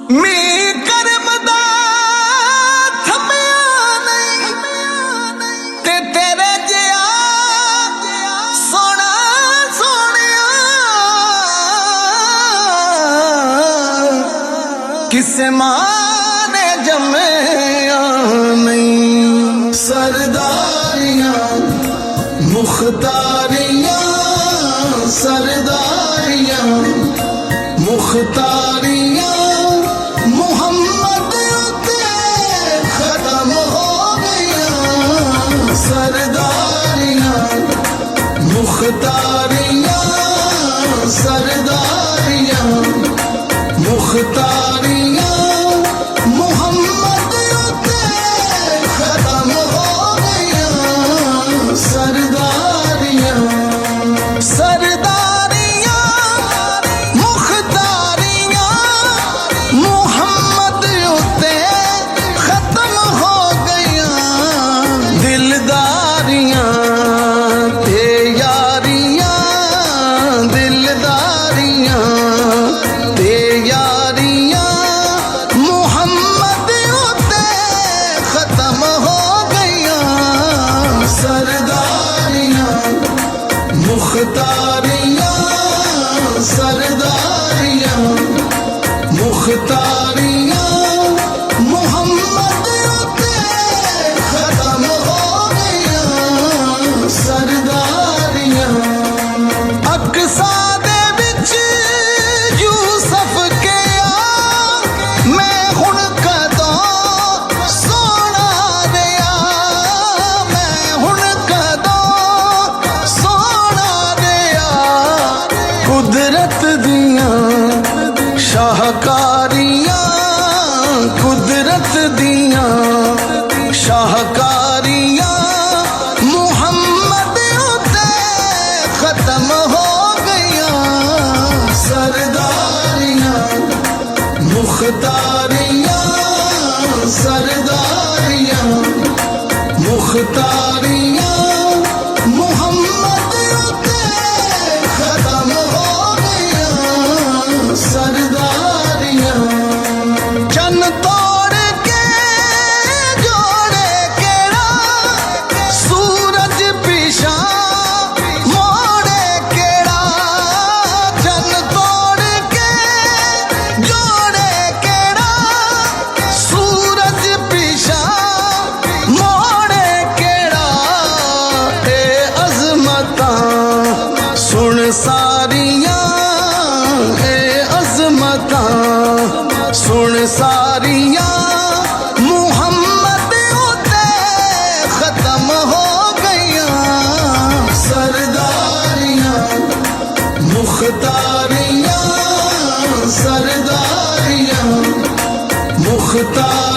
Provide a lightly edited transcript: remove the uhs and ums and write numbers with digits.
मी करमदा थमिया नहीं ते तेरे जिया सोना सोनिया किसे मां ने जमया नहीं। सरदारियां मुख्तारियां सरदारियां मुख्तारियां मोहम्मद उते खत्म हो गया। सरदारियां मुख्तारियां सरदारियां मुख्तारियां मोहम्मद उते खत्म हो गया। सरदारियां सरदारियां मुख्तारियां मोहम्मद उते खत्म हो गया। दिलदारियां ते यारियां दिलदारियां ते यारियां मोहम्मद उते खत्म हो गया। सरदारियां मुख्तारियां सरदारियां मुख्तारियां मोहम्मद उते खत्म हो गया। सरदारियां अक्सा दे विच यूसुफ के आ मैं हुण कदों सोना दिया मैं हुण कदों सोना दिया। कुदरत दियां शाहकारियां कुदरत दियां शाहकारियां मोहम्मद उते खत्म हो गया। सरदारियां मुख्तारियां सरदारियां मुख्तारियां मोहम्मद उते खत्म हो गया। सरदारियां चन तोड़ के जोड़े केड़ा सूरज पिछा मोड़े केड़ा। चन तोड़ के जोड़े केड़ा सूरज पिछा मोड़े केड़ा। ए अज़मतां सुन सारियां ए अज़मतां सुन सारियां मोहम्मद उते खत्म हो गया। सरदारियां मुख्तारियां सरदारियां मुख्तारियां